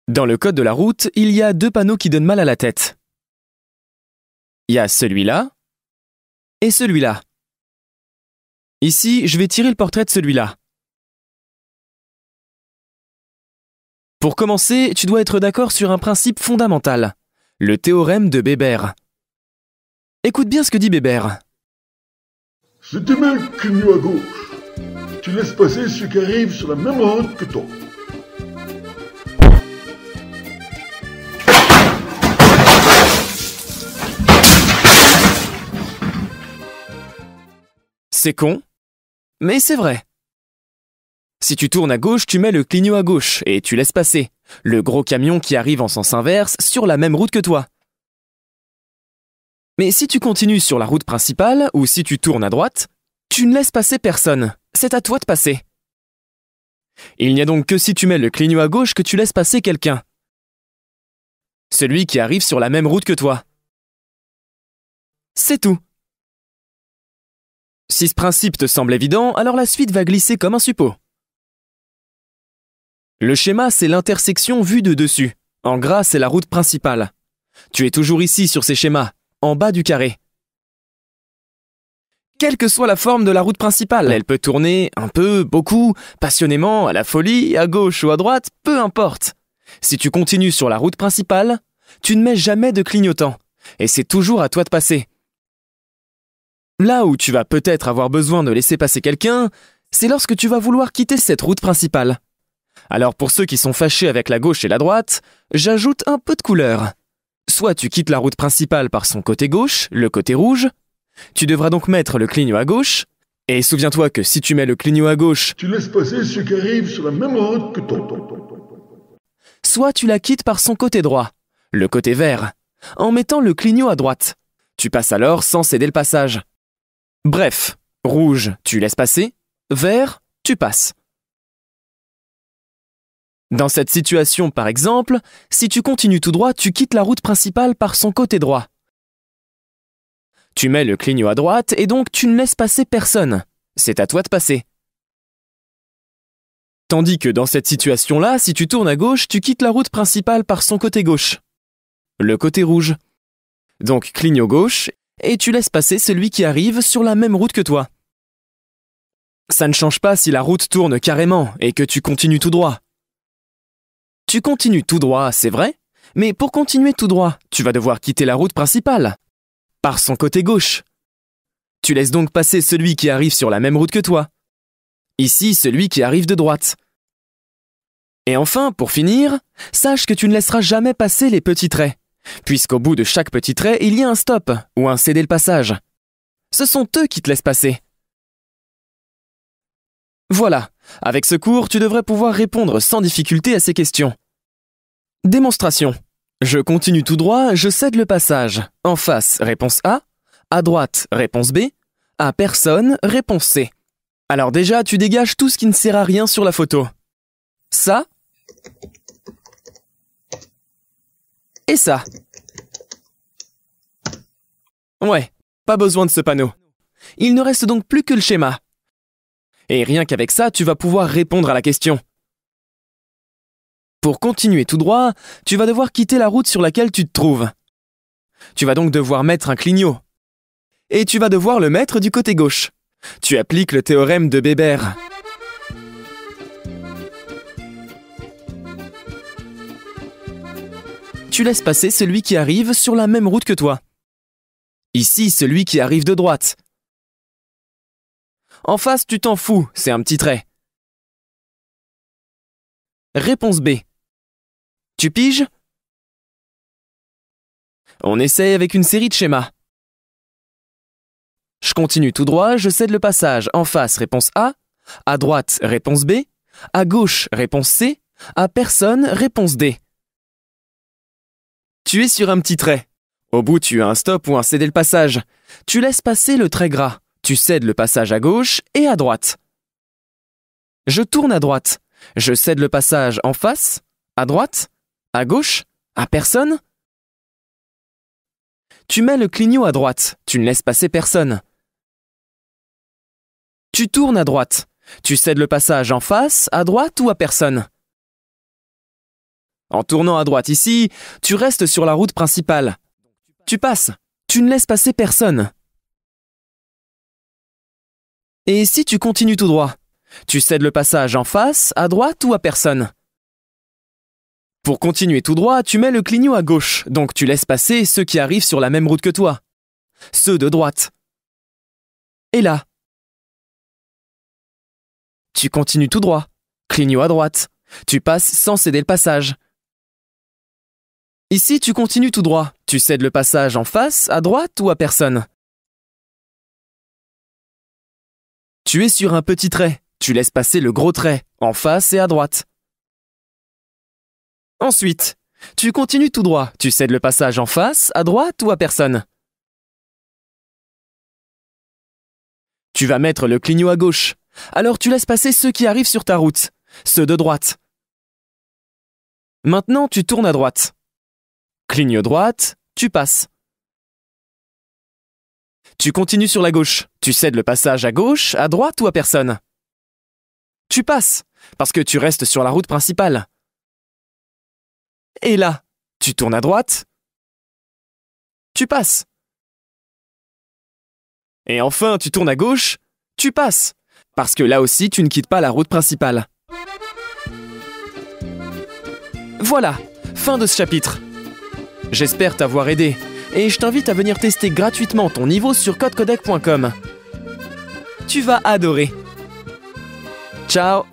Dans le code de la route, il y a deux panneaux qui donnent mal à la tête. Il y a celui-là et celui-là. Ici, je vais tirer le portrait de celui-là. Pour commencer, tu dois être d'accord sur un principe fondamental, le théorème de Bébert. Écoute bien ce que dit Bébert. Si tu mets le clignon à gauche, tu laisses passer ceux qui arrivent sur la même route que toi. C'est con, mais c'est vrai. Si tu tournes à gauche, tu mets le clignot à gauche et tu laisses passer le gros camion qui arrive en sens inverse sur la même route que toi. Mais si tu continues sur la route principale ou si tu tournes à droite, tu ne laisses passer personne. C'est à toi de passer. Il n'y a donc que si tu mets le clignot à gauche que tu laisses passer quelqu'un. Celui qui arrive sur la même route que toi. C'est tout. Si ce principe te semble évident, alors la suite va glisser comme un suppôt. Le schéma, c'est l'intersection vue de dessus. En gras, c'est la route principale. Tu es toujours ici sur ces schémas, en bas du carré. Quelle que soit la forme de la route principale, elle peut tourner un peu, beaucoup, passionnément, à la folie, à gauche ou à droite, peu importe. Si tu continues sur la route principale, tu ne mets jamais de clignotant, et c'est toujours à toi de passer. Là où tu vas peut-être avoir besoin de laisser passer quelqu'un, c'est lorsque tu vas vouloir quitter cette route principale. Alors pour ceux qui sont fâchés avec la gauche et la droite, j'ajoute un peu de couleur. Soit tu quittes la route principale par son côté gauche, le côté rouge. Tu devras donc mettre le clignot à gauche. Et souviens-toi que si tu mets le clignot à gauche, tu laisses passer ceux qui arrivent sur la même route que toi. Soit tu la quittes par son côté droit, le côté vert, en mettant le clignot à droite. Tu passes alors sans céder le passage. Bref, rouge, tu laisses passer. Vert, tu passes. Dans cette situation, par exemple, si tu continues tout droit, tu quittes la route principale par son côté droit. Tu mets le clignot à droite et donc tu ne laisses passer personne. C'est à toi de passer. Tandis que dans cette situation-là, si tu tournes à gauche, tu quittes la route principale par son côté gauche. Le côté rouge. Donc clignot gauche et tu laisses passer celui qui arrive sur la même route que toi. Ça ne change pas si la route tourne carrément et que tu continues tout droit. Tu continues tout droit, c'est vrai, mais pour continuer tout droit, tu vas devoir quitter la route principale, par son côté gauche. Tu laisses donc passer celui qui arrive sur la même route que toi. Ici, celui qui arrive de droite. Et enfin, pour finir, sache que tu ne laisseras jamais passer les petits traits, puisqu'au bout de chaque petit trait, il y a un stop ou un céder le passage. Ce sont eux qui te laissent passer. Voilà, avec ce cours, tu devrais pouvoir répondre sans difficulté à ces questions. Démonstration. Je continue tout droit, je cède le passage. En face, réponse A. À droite, réponse B. À personne, réponse C. Alors déjà, tu dégages tout ce qui ne sert à rien sur la photo. Ça. Et ça. Ouais, pas besoin de ce panneau. Il ne reste donc plus que le schéma. Et rien qu'avec ça, tu vas pouvoir répondre à la question. Pour continuer tout droit, tu vas devoir quitter la route sur laquelle tu te trouves. Tu vas donc devoir mettre un clignot. Et tu vas devoir le mettre du côté gauche. Tu appliques le théorème de Bébert. Tu laisses passer celui qui arrive sur la même route que toi. Ici, celui qui arrive de droite. En face, tu t'en fous, c'est un petit trait. Réponse B. Tu piges? On essaye avec une série de schémas. Je continue tout droit, je cède le passage. En face, réponse A. À droite, réponse B. À gauche, réponse C. À personne, réponse D. Tu es sur un petit trait. Au bout, tu as un stop ou un céder le passage. Tu laisses passer le trait gras. Tu cèdes le passage à gauche et à droite. Je tourne à droite. Je cède le passage en face, à droite, à gauche, à personne. Tu mets le clignot à droite. Tu ne laisses passer personne. Tu tournes à droite. Tu cèdes le passage en face, à droite ou à personne. En tournant à droite ici, tu restes sur la route principale. Tu passes. Tu ne laisses passer personne. Et si tu continues tout droit, tu cèdes le passage en face, à droite ou à personne. Pour continuer tout droit, tu mets le clignot à gauche, donc tu laisses passer ceux qui arrivent sur la même route que toi. Ceux de droite. Et là. Tu continues tout droit. Clignot à droite. Tu passes sans céder le passage. Ici, tu continues tout droit. Tu cèdes le passage en face, à droite ou à personne. Tu es sur un petit trait. Tu laisses passer le gros trait, en face et à droite. Ensuite, tu continues tout droit. Tu cèdes le passage en face, à droite ou à personne. Tu vas mettre le clignot à gauche. Alors tu laisses passer ceux qui arrivent sur ta route, ceux de droite. Maintenant, tu tournes à droite. Clignot droite, tu passes. Tu continues sur la gauche. Tu cèdes le passage à gauche, à droite ou à personne. Tu passes, parce que tu restes sur la route principale. Et là, tu tournes à droite. Tu passes. Et enfin, tu tournes à gauche. Tu passes, parce que là aussi, tu ne quittes pas la route principale. Voilà, fin de ce chapitre. J'espère t'avoir aidé, et je t'invite à venir tester gratuitement ton niveau sur codecodec.com. Tu vas adorer. Ciao!